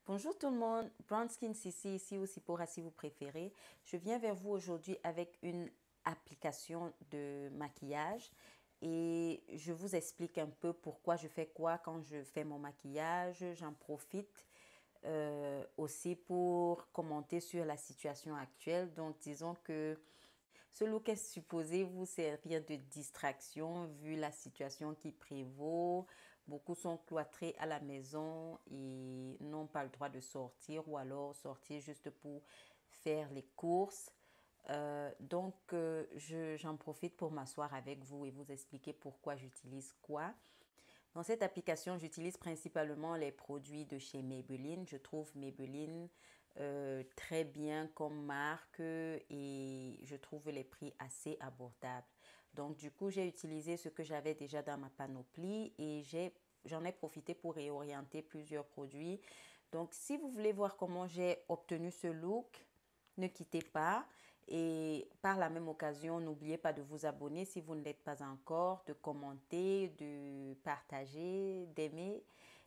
Bonjour tout le monde, Brown Skin CC ici aussi pour si vous préférez. Je viens vers vous aujourd'hui avec une application de maquillage et je vous explique un peu pourquoi je fais quoi quand je fais mon maquillage. J'en profite aussi pour commenter sur la situation actuelle. Donc disons que ce look est supposé vous servir de distraction vu la situation qui prévaut. Beaucoup sont cloîtrés à la maison et n'ont pas le droit de sortir ou alors sortir juste pour faire les courses. J'en profite pour m'asseoir avec vous et vous expliquer pourquoi j'utilise quoi. Dans cette application, j'utilise principalement les produits de chez Maybelline. Je trouve Maybelline très bien comme marque et je trouve les prix assez abordables. Donc du coup, j'ai utilisé ce que j'avais déjà dans ma panoplie et j'en ai profité pour réorienter plusieurs produits. Donc si vous voulez voir comment j'ai obtenu ce look, ne quittez pas. Et par la même occasion, n'oubliez pas de vous abonner si vous ne l'êtes pas encore, de commenter, de partager, d'aimer.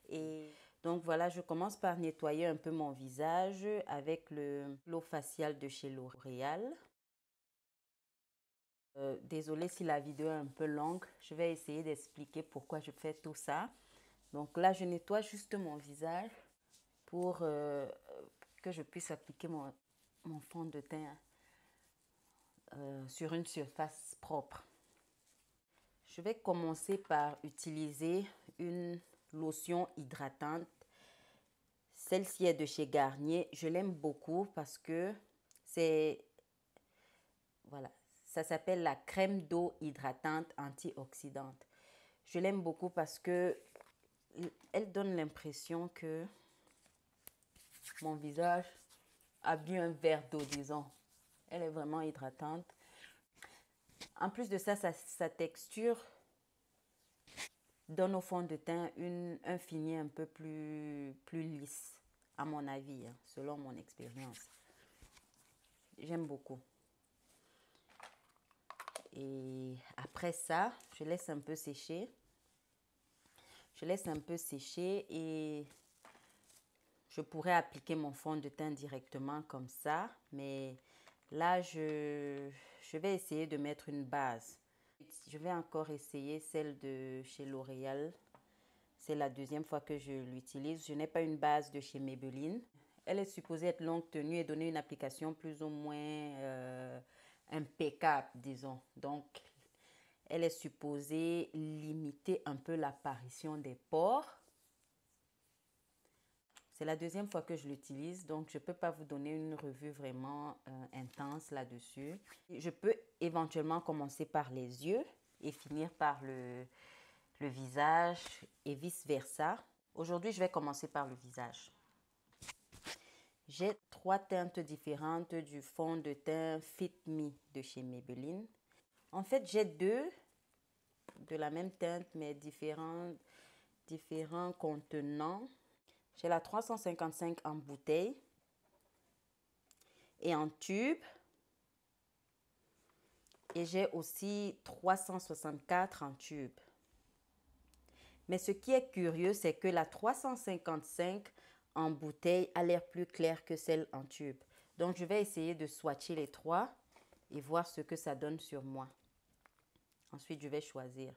Et donc voilà, je commence par nettoyer un peu mon visage avec l'eau faciale de chez L'Oréal. Désolée si la vidéo est un peu longue, je vais essayer d'expliquer pourquoi je fais tout ça. Donc là, je nettoie juste mon visage pour que je puisse appliquer mon fond de teint sur une surface propre. Je vais commencer par utiliser une lotion hydratante. Celle-ci est de chez Garnier. Je l'aime beaucoup parce que c'est... Voilà, ça s'appelle la crème d'eau hydratante antioxydante. Je l'aime beaucoup parce que elle donne l'impression que mon visage a bu un verre d'eau, disons. Elle est vraiment hydratante. En plus de ça, sa texture donne au fond de teint un fini un peu plus lisse, à mon avis, hein, selon mon expérience. J'aime beaucoup. Et après ça, je laisse un peu sécher. Je laisse un peu sécher et je pourrais appliquer mon fond de teint directement comme ça. Mais là, je vais essayer de mettre une base. Je vais encore essayer celle de chez L'Oréal. C'est la deuxième fois que je l'utilise. Je n'ai pas une base de chez Maybelline. Elle est supposée être longue tenue et donner une application plus ou moins impeccable, disons. Donc, elle est supposée limiter un peu l'apparition des pores. C'est la deuxième fois que je l'utilise, donc je ne peux pas vous donner une revue vraiment intense là-dessus. Je peux éventuellement commencer par les yeux et finir par le visage et vice-versa. Aujourd'hui, je vais commencer par le visage. J'ai trois teintes différentes du fond de teint Fit Me de chez Maybelline. En fait, j'ai deux de la même teinte, mais différents contenants. J'ai la 355 en bouteille et en tube. Et j'ai aussi 364 en tube. Mais ce qui est curieux, c'est que la 355 en bouteille a l'air plus claire que celle en tube. Donc, je vais essayer de swatcher les trois et voir ce que ça donne sur moi. Ensuite, je vais choisir.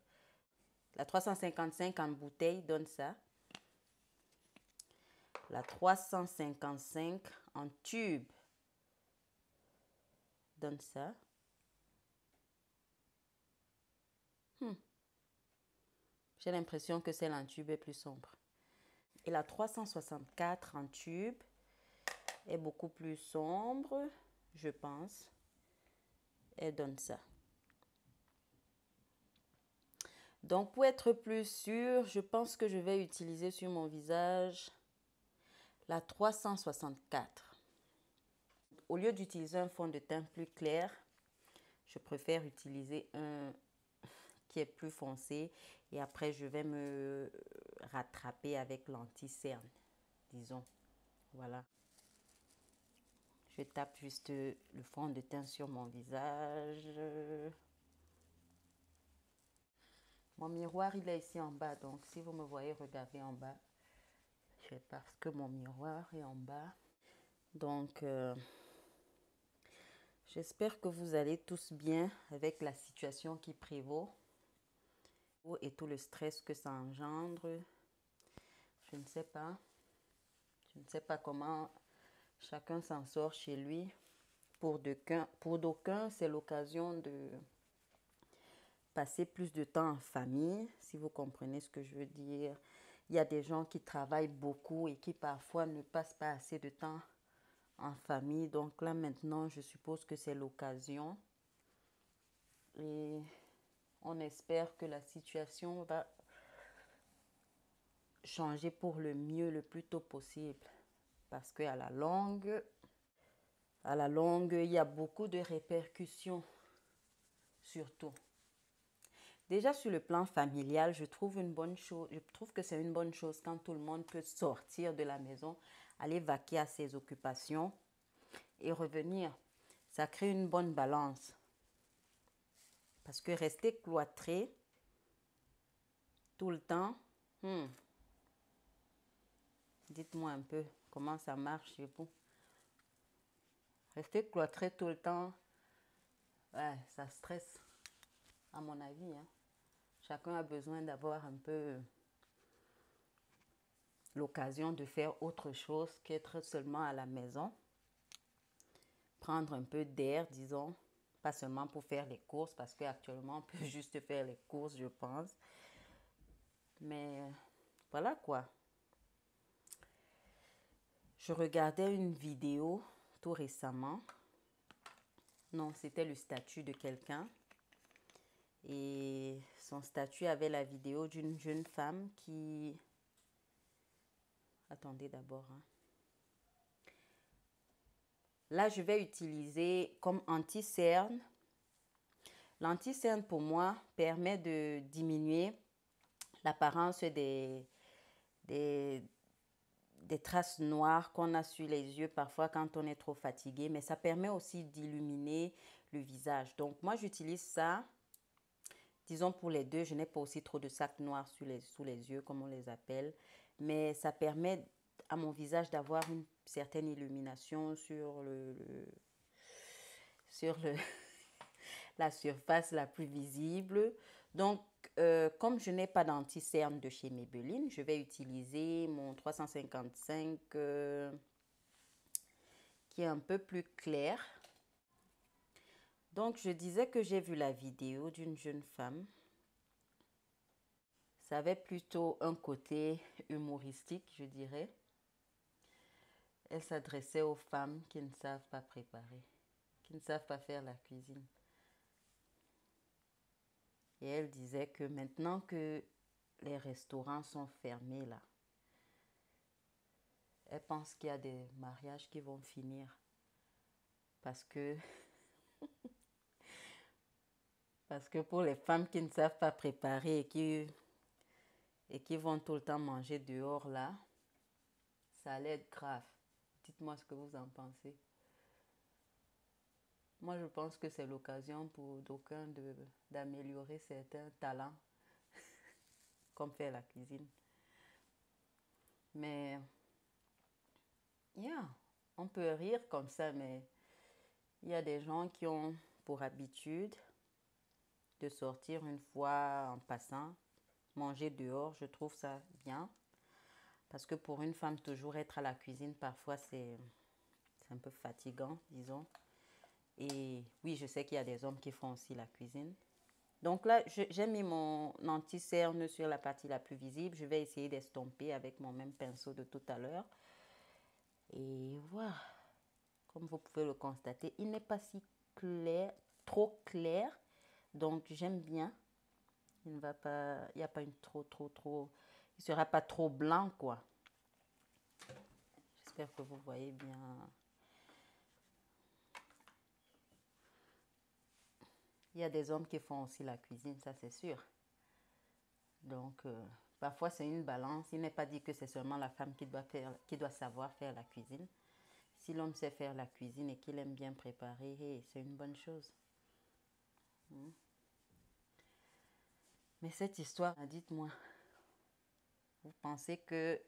La 355 en bouteille donne ça. La 355 en tube donne ça. J'ai l'impression que celle en tube est plus sombre. Et la 364 en tube est beaucoup plus sombre, je pense. Elle donne ça. Donc, pour être plus sûr, je pense que je vais utiliser sur mon visage la 364. Au lieu d'utiliser un fond de teint plus clair, je préfère utiliser un qui est plus foncé. Et après, je vais me rattraper avec l'anti-cerne, disons. Voilà. Je tape juste le fond de teint sur mon visage. Mon miroir, il est ici en bas. Donc, si vous me voyez regarder en bas, parce que mon miroir est en bas. Donc, j'espère que vous allez tous bien avec la situation qui prévaut et tout le stress que ça engendre. Je ne sais pas. Je ne sais pas comment chacun s'en sort chez lui. Pour d'aucuns, c'est l'occasion de passer plus de temps en famille, si vous comprenez ce que je veux dire. Il y a des gens qui travaillent beaucoup et qui parfois ne passent pas assez de temps en famille. Donc là maintenant, je suppose que c'est l'occasion. Et on espère que la situation va changer pour le mieux le plus tôt possible. Parce qu'à la longue, il y a beaucoup de répercussions, surtout. Déjà sur le plan familial, je trouve que c'est une bonne chose quand tout le monde peut sortir de la maison, aller vaquer à ses occupations et revenir. Ça crée une bonne balance. Parce que rester cloîtré tout le temps, dites-moi un peu comment ça marche chez vous. Rester cloîtré tout le temps, ouais, ça stresse, à mon avis. Chacun a besoin d'avoir un peu l'occasion de faire autre chose qu'être seulement à la maison. Prendre un peu d'air, disons, pas seulement pour faire les courses, parce qu'actuellement, on peut juste faire les courses, je pense. Mais voilà quoi. Je regardais une vidéo tout récemment. Non, c'était le statut de quelqu'un. Et son statut avait la vidéo d'une jeune femme qui... Attendez d'abord. Là, je vais utiliser comme anti-cerne. L'anti-cerne, pour moi, permet de diminuer l'apparence des traces noires qu'on a sur les yeux parfois quand on est trop fatigué. Mais ça permet aussi d'illuminer le visage. Donc, moi, j'utilise ça. Disons pour les deux, je n'ai pas aussi trop de sacs noirs sous les yeux, comme on les appelle. Mais ça permet à mon visage d'avoir une certaine illumination sur la surface la plus visible. Donc, comme je n'ai pas d'anti-cerne de chez Maybelline, je vais utiliser mon 355 qui est un peu plus clair. Donc, je disais que j'ai vu la vidéo d'une jeune femme. Ça avait plutôt un côté humoristique, je dirais. Elle s'adressait aux femmes qui ne savent pas préparer, qui ne savent pas faire la cuisine. Et elle disait que maintenant que les restaurants sont fermés là, elle pense qu'il y a des mariages qui vont finir parce que pour les femmes qui ne savent pas préparer et qui vont tout le temps manger dehors là, ça allait être grave. Dites-moi ce que vous en pensez. Moi, je pense que c'est l'occasion pour d'aucuns d'améliorer certains talents, comme faire la cuisine. Mais, on peut rire comme ça, mais il y a des gens qui ont pour habitude de sortir une fois en passant, manger dehors. Je trouve ça bien. Parce que pour une femme, toujours être à la cuisine, parfois, c'est un peu fatigant, disons. Et oui, je sais qu'il y a des hommes qui font aussi la cuisine. Donc là, j'ai mis mon anti-cerne sur la partie la plus visible. Je vais essayer d'estomper avec mon même pinceau de tout à l'heure. Et voilà. Comme vous pouvez le constater, il n'est pas si clair, trop clair. Donc j'aime bien. Il ne va pas, il n'y a pas une trop. Il ne sera pas trop blanc, quoi. J'espère que vous voyez bien. Il y a des hommes qui font aussi la cuisine, ça c'est sûr. Donc, parfois c'est une balance. Il n'est pas dit que c'est seulement la femme qui doit savoir faire la cuisine. Si l'homme sait faire la cuisine et qu'il aime bien préparer, c'est une bonne chose. Mais cette histoire, dites-moi, vous pensez que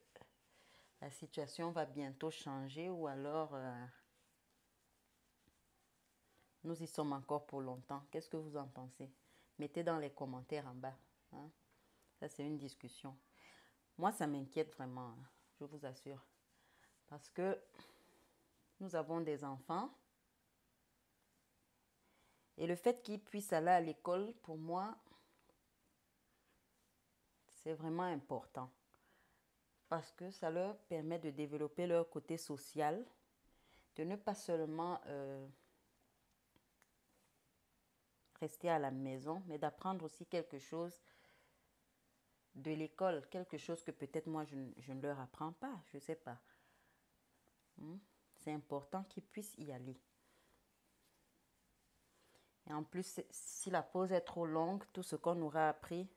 la situation va bientôt changer ou alors nous y sommes encore pour longtemps. Qu'est-ce que vous en pensez? Mettez dans les commentaires en bas. Hein? Ça, c'est une discussion. Moi, ça m'inquiète vraiment, hein, je vous assure. Parce que nous avons des enfants. Et le fait qu'ils puissent aller à l'école, pour moi, c'est vraiment important. Parce que ça leur permet de développer leur côté social, de ne pas seulement rester à la maison, mais d'apprendre aussi quelque chose de l'école, quelque chose que peut-être moi je ne leur apprends pas, je ne sais pas. C'est important qu'ils puissent y aller. Et en plus, si la pause est trop longue, tout ce qu'on aura appris,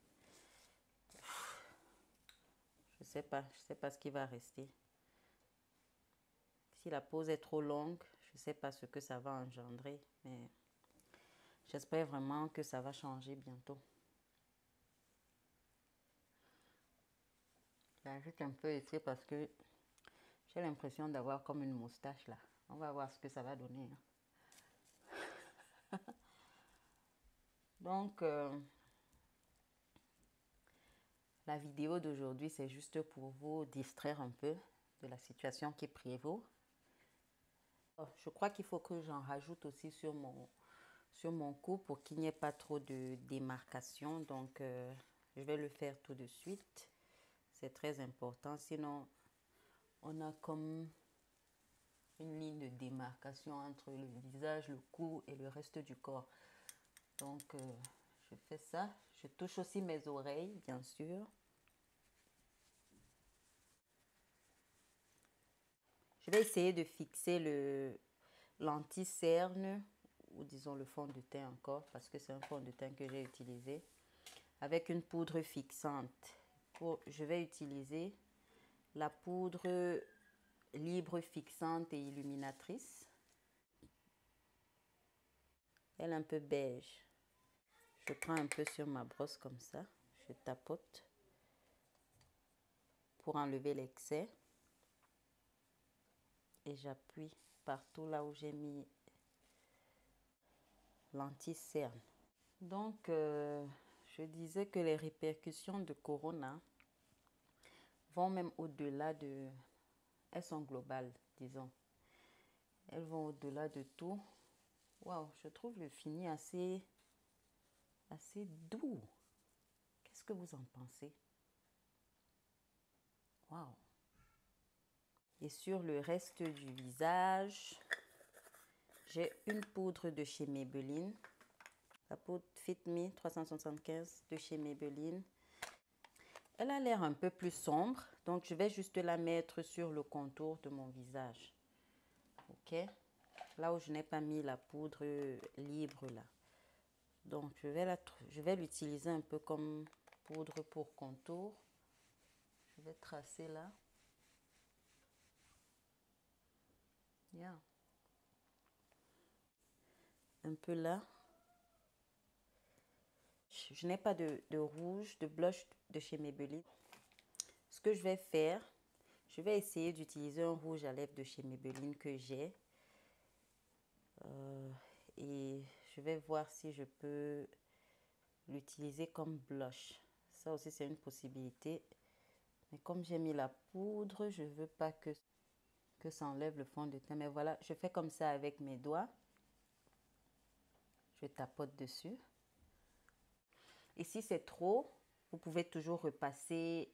je sais pas ce qui va rester. Si la pause est trop longue, je ne sais pas ce que ça va engendrer, mais j'espère vraiment que ça va changer bientôt. J'ajoute un peu ici parce que j'ai l'impression d'avoir comme une moustache là. On va voir ce que ça va donner. Donc, la vidéo d'aujourd'hui, c'est juste pour vous distraire un peu de la situation qui prévaut. Je crois qu'il faut que j'en rajoute aussi sur mon cou pour qu'il n'y ait pas trop de démarcation. Donc, je vais le faire tout de suite. C'est très important. Sinon, on a comme une ligne de démarcation entre le visage, le cou et le reste du corps. Donc, je fais ça. Je touche aussi mes oreilles, bien sûr. Je vais essayer de fixer l'anti-cerne, ou disons le fond de teint encore, parce que c'est un fond de teint que j'ai utilisé, avec une poudre fixante. Je vais utiliser la poudre libre fixante et illuminatrice. Elle est un peu beige. Je prends un peu sur ma brosse comme ça. Je tapote pour enlever l'excès. Et j'appuie partout là où j'ai mis l'anti-cerne. Donc, je disais que les répercussions de Corona vont même au-delà de... Elles sont globales, disons. Elles vont au-delà de tout. Waouh, je trouve le fini assez doux. Qu'est-ce que vous en pensez? Waouh. Et sur le reste du visage, j'ai une poudre de chez Maybelline. La poudre Fit Me 375 de chez Maybelline. Elle a l'air un peu plus sombre, donc je vais juste la mettre sur le contour de mon visage. Ok? Là où je n'ai pas mis la poudre libre là. Donc je vais l'utiliser un peu comme poudre pour contour. Je vais tracer là. Yeah. Un peu là. Je n'ai pas de rouge, de blush de chez Maybelline. Ce que je vais faire, je vais essayer d'utiliser un rouge à lèvres de chez Maybelline que j'ai. Et je vais voir si je peux l'utiliser comme blush. Ça aussi, c'est une possibilité. Mais comme j'ai mis la poudre, je ne veux pas que ça enlève le fond de teint. Mais voilà, je fais comme ça avec mes doigts. Je tapote dessus. Et si c'est trop, vous pouvez toujours repasser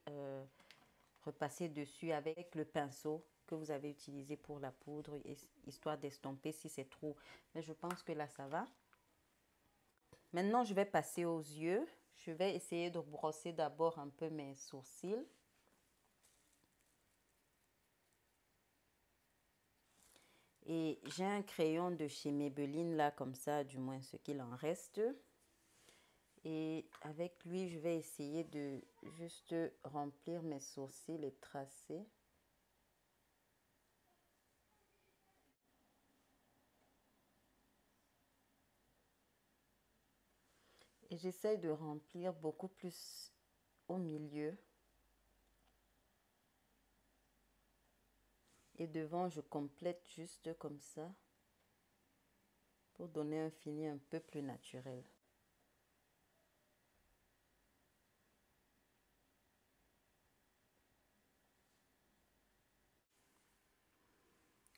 dessus avec le pinceau que vous avez utilisé pour la poudre, histoire d'estomper si c'est trop. Mais je pense que là, ça va. Maintenant, je vais passer aux yeux. Je vais essayer de brosser d'abord un peu mes sourcils. Et j'ai un crayon de chez Maybelline là, comme ça, du moins ce qu'il en reste. Et avec lui, je vais essayer de juste remplir mes sourcils et tracer. Et j'essaie de remplir beaucoup plus au milieu. Et devant, je complète juste comme ça pour donner un fini un peu plus naturel.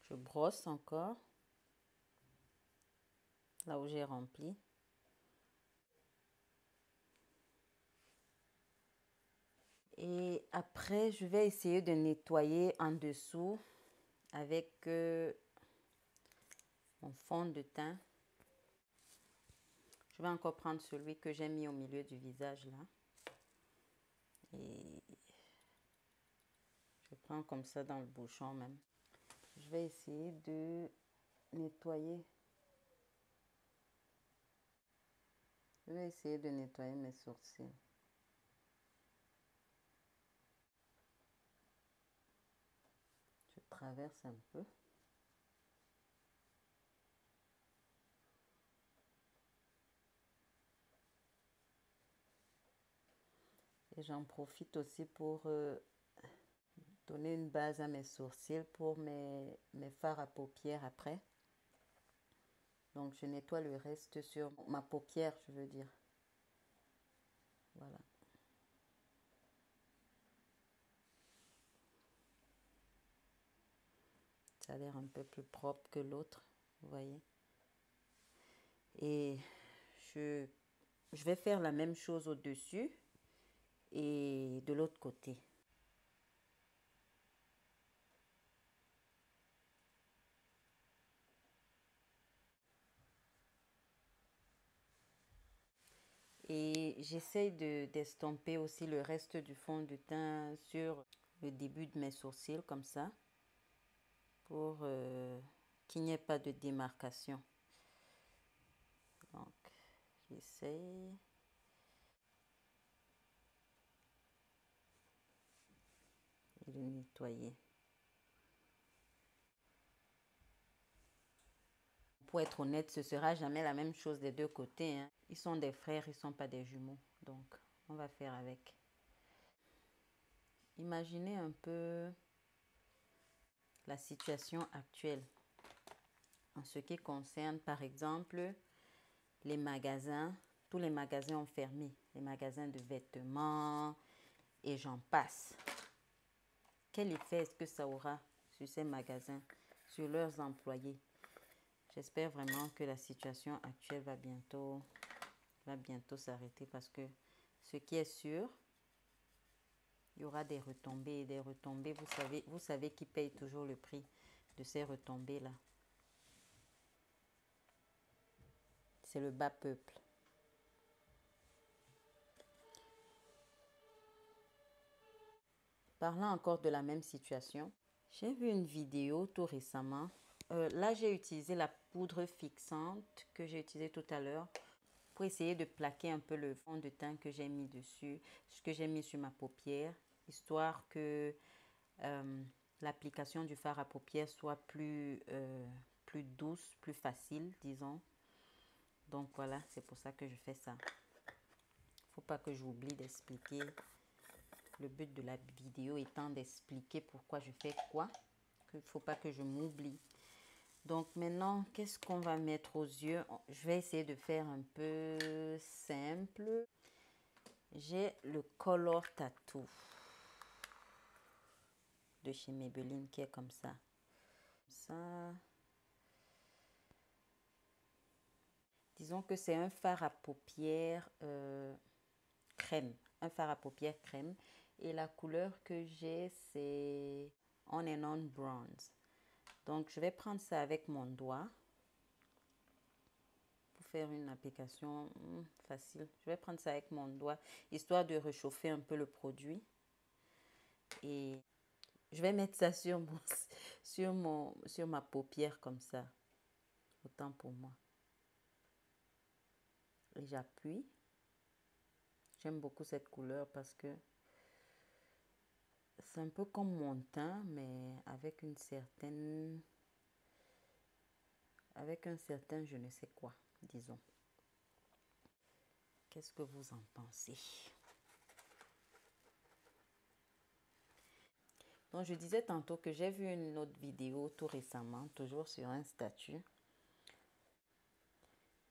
Je brosse encore là où j'ai rempli. Et après, je vais essayer de nettoyer en dessous avec mon fond de teint. Je vais encore prendre celui que j'ai mis au milieu du visage là. Et je prends comme ça dans le bouchon même. Je vais essayer de nettoyer. Je vais essayer de nettoyer mes sourcils. Je traverse un peu. Et j'en profite aussi pour donner une base à mes sourcils pour mes fards à paupières après. Donc, je nettoie le reste sur ma paupière, je veux dire. Voilà. Ça a l'air un peu plus propre que l'autre, vous voyez. Et je vais faire la même chose au-dessus et de l'autre côté. Et j'essaye d'estomper aussi le reste du fond de teint sur le début de mes sourcils, comme ça, pour qu'il n'y ait pas de démarcation. Donc, j'essaye. Et de nettoyer. Pour être honnête, ce sera jamais la même chose des deux côtés, hein. Ils sont des frères, ils ne sont pas des jumeaux. Donc, on va faire avec. Imaginez un peu la situation actuelle en ce qui concerne, par exemple, les magasins. Tous les magasins ont fermé. Les magasins de vêtements et j'en passe. Quel effet est-ce que ça aura sur ces magasins, sur leurs employés? J'espère vraiment que la situation actuelle va bientôt s'arrêter parce que ce qui est sûr, il y aura des retombées. Des retombées, vous savez qui paye toujours le prix de ces retombées-là. C'est le bas peuple. Parlant encore de la même situation, j'ai vu une vidéo tout récemment. Là, j'ai utilisé la poudre fixante que j'ai utilisée tout à l'heure pour essayer de plaquer un peu le fond de teint que j'ai mis dessus, ce que j'ai mis sur ma paupière, histoire que l'application du fard à paupières soit plus douce, plus facile, disons. Donc voilà, c'est pour ça que je fais ça. Faut pas que j'oublie d'expliquer. Le but de la vidéo étant d'expliquer pourquoi je fais quoi. Il ne faut pas que je m'oublie. Donc maintenant, qu'est-ce qu'on va mettre aux yeux? Je vais essayer de faire un peu simple. J'ai le Color Tattoo de chez Maybelline qui est comme ça. Ça. Disons que c'est un fard à paupières crème. Un fard à paupières crème. Et la couleur que j'ai, c'est On and On Bronze. Donc, je vais prendre ça avec mon doigt pour faire une application facile. Je vais prendre ça avec mon doigt, histoire de réchauffer un peu le produit. Et je vais mettre ça sur, sur ma paupière comme ça. Autant pour moi. Et j'appuie. J'aime beaucoup cette couleur parce que c'est un peu comme mon teint, mais avec un certain je ne sais quoi, disons. Qu'est-ce que vous en pensez? Donc, je disais tantôt que j'ai vu une autre vidéo tout récemment, toujours sur un statut.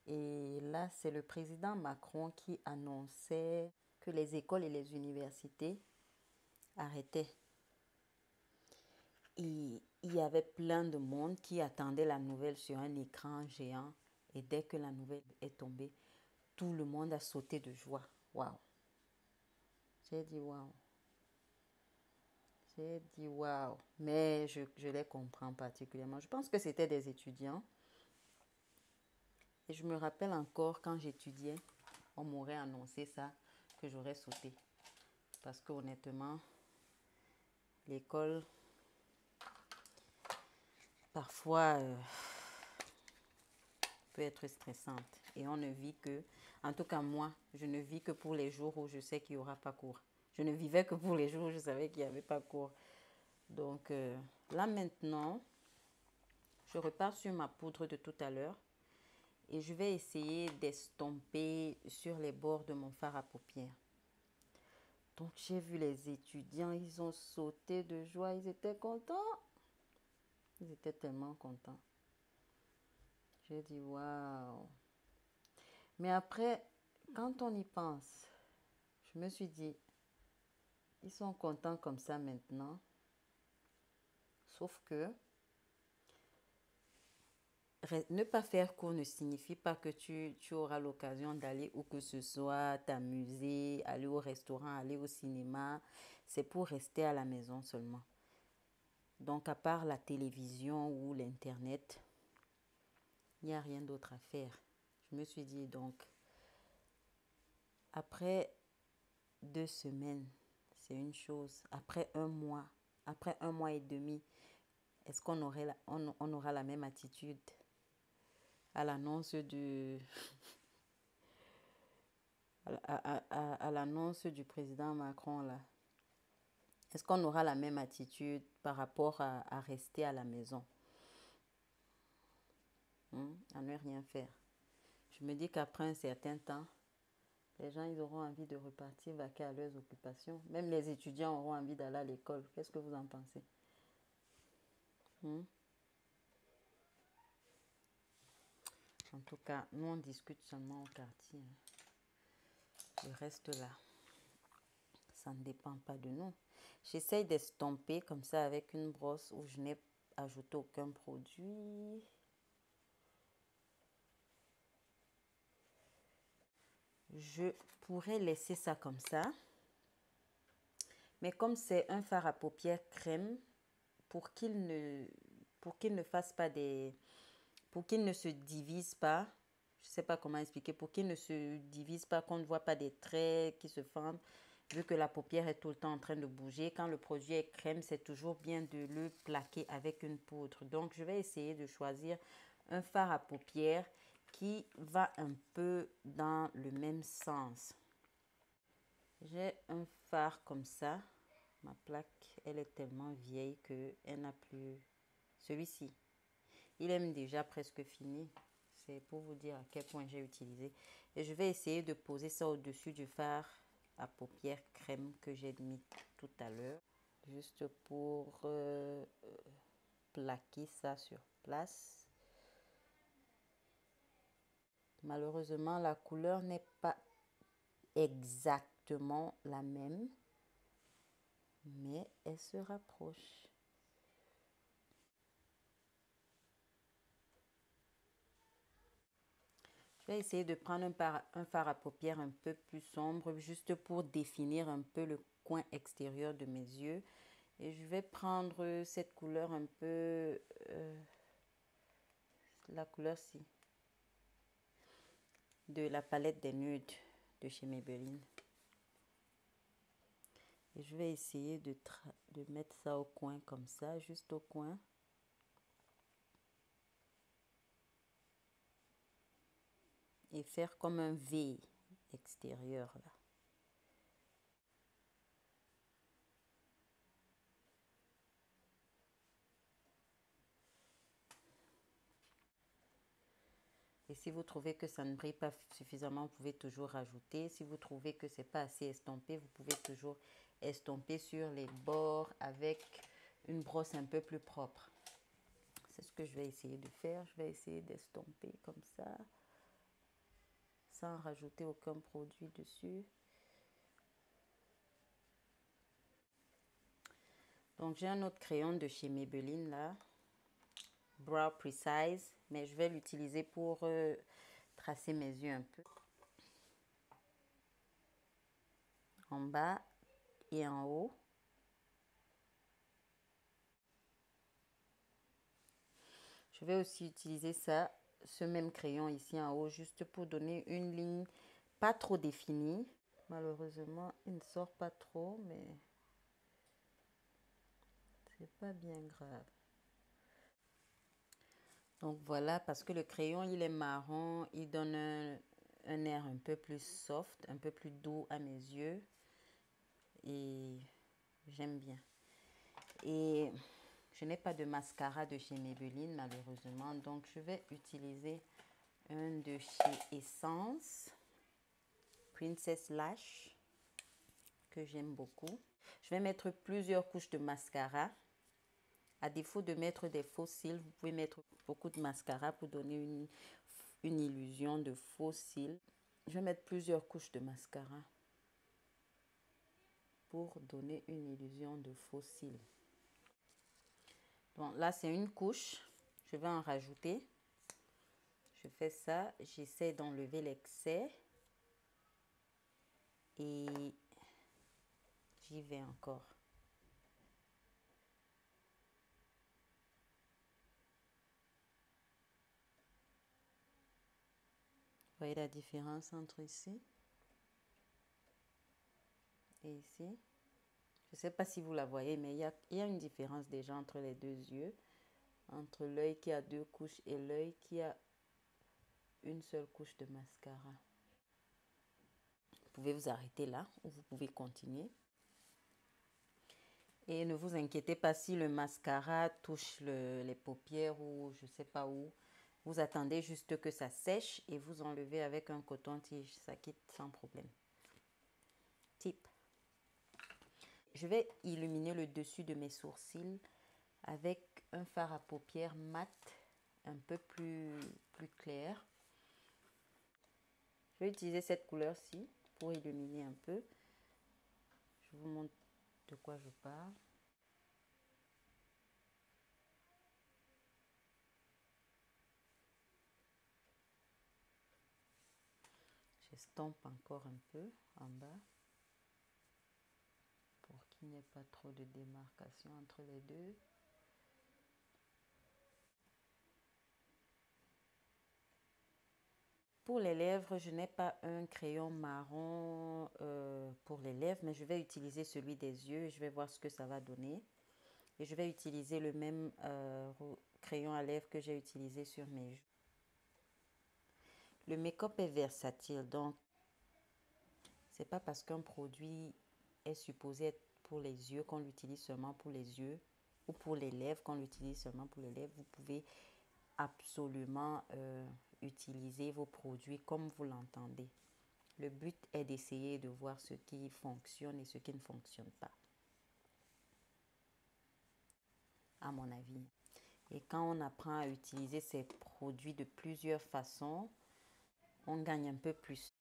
Et là, c'est le président Macron qui annonçait que les écoles et les universités arrêtaient. Et il y avait plein de monde qui attendait la nouvelle sur un écran géant. Et dès que la nouvelle est tombée, tout le monde a sauté de joie. Waouh! J'ai dit waouh! J'ai dit waouh! Mais je les comprends particulièrement. Je pense que c'était des étudiants. Et je me rappelle encore quand j'étudiais, on m'aurait annoncé ça, que j'aurais sauté. Parce que honnêtement, l'école, parfois, peut être stressante. Et on ne vit que, en tout cas moi, je ne vis que pour les jours où je sais qu'il n'y aura pas cours. Je ne vivais que pour les jours où je savais qu'il n'y avait pas cours. Donc là maintenant, je repars sur ma poudre de tout à l'heure. Et je vais essayer d'estomper sur les bords de mon fard à paupières. Donc j'ai vu les étudiants, ils ont sauté de joie, ils étaient contents. Ils étaient tellement contents. J'ai dit waouh. Mais après, quand on y pense, je me suis dit, ils sont contents comme ça maintenant. Sauf que ne pas faire cours ne signifie pas que tu auras l'occasion d'aller où que ce soit, t'amuser, aller au restaurant, aller au cinéma. C'est pour rester à la maison seulement. Donc, à part la télévision ou l'Internet, il n'y a rien d'autre à faire. Je me suis dit donc, après 2 semaines, c'est une chose. Après un mois et demi, est-ce qu'on on aura la même attitude à l'annonce à l'annonce du président Macron là? Est-ce qu'on aura la même attitude par rapport à rester à la maison, à ne rien faire? Je me dis qu'après un certain temps, les gens ils auront envie de repartir vaquer à leurs occupations. Même les étudiants auront envie d'aller à l'école. Qu'est-ce que vous en pensez? En tout cas, nous on discute seulement au quartier. Le reste là, ça ne dépend pas de nous. J'essaye d'estomper comme ça avec une brosse où je n'ai ajouté aucun produit. Je pourrais laisser ça comme ça. Mais comme c'est un fard à paupières crème, pour qu'il ne fasse pas des... Pour qu'il ne se divise pas, je ne sais pas comment expliquer, pour qu'il ne se divise pas, qu'on ne voit pas des traits qui se fendent, vu que la paupière est tout le temps en train de bouger. Quand le produit est crème, c'est toujours bien de le plaquer avec une poudre. Donc, je vais essayer de choisir un fard à paupières qui va un peu dans le même sens. J'ai un fard comme ça. Ma plaque, elle est tellement vieille qu'elle n'a plus... Celui-ci, il est déjà presque fini. C'est pour vous dire à quel point j'ai utilisé. Et je vais essayer de poser ça au-dessus du fard à paupières crème que j'ai mis tout à l'heure. Juste pour plaquer ça sur place. Malheureusement, la couleur n'est pas exactement la même. Mais elle se rapproche. Je vais essayer de prendre un fard à paupières un peu plus sombre, juste pour définir un peu le coin extérieur de mes yeux. Et je vais prendre cette couleur un peu... la couleur-ci. De la palette des nudes de chez Maybelline. Et je vais essayer de mettre ça au coin comme ça, juste au coin. Et faire comme un V extérieur là. Et si vous trouvez que ça ne brille pas suffisamment, vous pouvez toujours rajouter. Si vous trouvez que c'est pas assez estompé, vous pouvez toujours estomper sur les bords avec une brosse un peu plus propre. C'est ce que je vais essayer de faire. Je vais essayer d'estomper comme ça, sans rajouter aucun produit dessus. Donc j'ai un autre crayon de chez Maybelline là, Brow Precise, mais je vais l'utiliser pour tracer mes yeux un peu. En bas et en haut. Je vais aussi utiliser ce même crayon ici en haut, juste pour donner une ligne pas trop définie. Malheureusement, il ne sort pas trop, mais c'est pas bien grave. Donc voilà, parce que le crayon, il est marron, il donne un air un peu plus soft, un peu plus doux à mes yeux. Et j'aime bien. Et je n'ai pas de mascara de chez Maybelline, malheureusement. Donc, je vais utiliser un de chez Essence, Princess Lash, que j'aime beaucoup. Je vais mettre plusieurs couches de mascara. À défaut de mettre des faux cils, vous pouvez mettre beaucoup de mascara pour donner une illusion de faux cils. Je vais mettre plusieurs couches de mascara pour donner une illusion de faux cils. Bon, là, c'est une couche. Je vais en rajouter. Je fais ça. J'essaie d'enlever l'excès. Et j'y vais encore. Vous voyez la différence entre ici et ici? Je ne sais pas si vous la voyez, mais il y a une différence déjà entre les deux yeux. Entre l'œil qui a deux couches et l'œil qui a une seule couche de mascara. Vous pouvez vous arrêter là ou vous pouvez continuer. Et ne vous inquiétez pas si le mascara touche les paupières ou je ne sais pas où. Vous attendez juste que ça sèche et vous enlevez avec un coton-tige. Ça quitte sans problème. Tip. Je vais illuminer le dessus de mes sourcils avec un fard à paupières mat un peu plus clair. Je vais utiliser cette couleur-ci pour illuminer un peu. Je vous montre de quoi je parle. J'estompe encore un peu en bas pour qu'il n'y ait pas trop de démarcation entre les deux. Pour les lèvres, je n'ai pas un crayon marron pour les lèvres, mais je vais utiliser celui des yeux et je vais voir ce que ça va donner. Et je vais utiliser le même crayon à lèvres que j'ai utilisé sur mes joues. Le make-up est versatile, donc c'est pas parce qu'un produit est supposé être pour les yeux qu'on l'utilise seulement pour les yeux ou pour les lèvres qu'on l'utilise seulement pour les lèvres. Vous pouvez absolument utiliser vos produits comme vous l'entendez. Le but est d'essayer de voir ce qui fonctionne et ce qui ne fonctionne pas, à mon avis. Et quand on apprend à utiliser ces produits de plusieurs façons, on gagne un peu plus.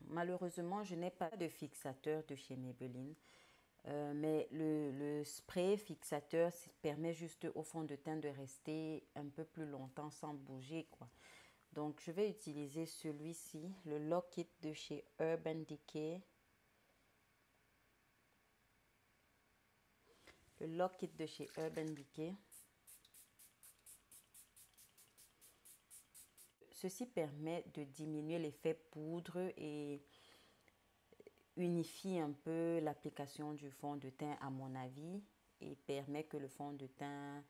Malheureusement, je n'ai pas de fixateur de chez Maybelline. Mais le spray fixateur permet juste au fond de teint de rester un peu plus longtemps sans bouger, quoi. Donc, je vais utiliser celui-ci, le Lock It de chez Urban Decay. Le Lock It de chez Urban Decay. Ceci permet de diminuer l'effet poudre et unifie un peu l'application du fond de teint à mon avis et permet que le fond de teint,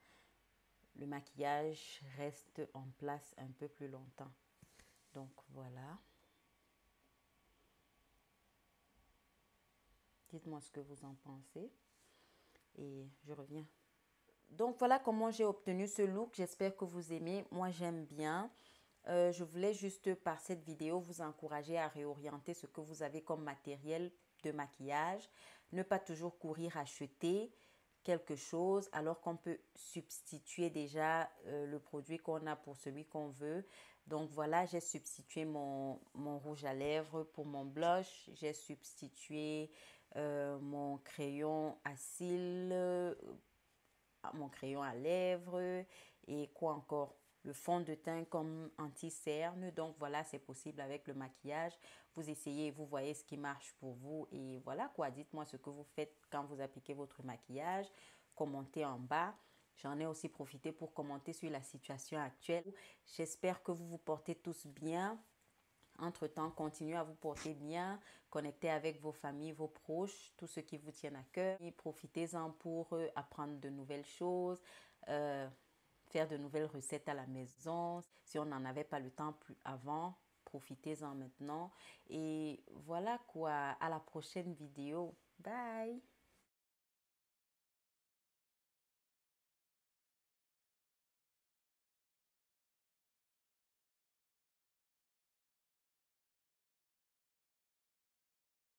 le maquillage reste en place un peu plus longtemps. Donc voilà. Dites-moi ce que vous en pensez et je reviens. Donc voilà comment j'ai obtenu ce look. J'espère que vous aimez. Moi, j'aime bien. Je voulais juste par cette vidéo vous encourager à réorienter ce que vous avez comme matériel de maquillage. Ne pas toujours courir acheter quelque chose alors qu'on peut substituer déjà le produit qu'on a pour celui qu'on veut. Donc voilà, j'ai substitué mon rouge à lèvres pour mon blush. J'ai substitué mon crayon à cils, mon crayon à lèvres et quoi encore, le fond de teint comme anti-cerne. Donc voilà, c'est possible avec le maquillage. Vous essayez, vous voyez ce qui marche pour vous et voilà quoi. Dites-moi ce que vous faites quand vous appliquez votre maquillage. Commentez en bas. J'en ai aussi profité pour commenter sur la situation actuelle. J'espère que vous vous portez tous bien. Entre-temps, continuez à vous porter bien, connectez avec vos familles, vos proches, tous ceux qui vous tiennent à cœur. Profitez-en pour apprendre de nouvelles choses, euh, faire de nouvelles recettes à la maison. Si on n'en avait pas le temps plus avant, profitez-en maintenant. Et voilà quoi, à la prochaine vidéo. Bye!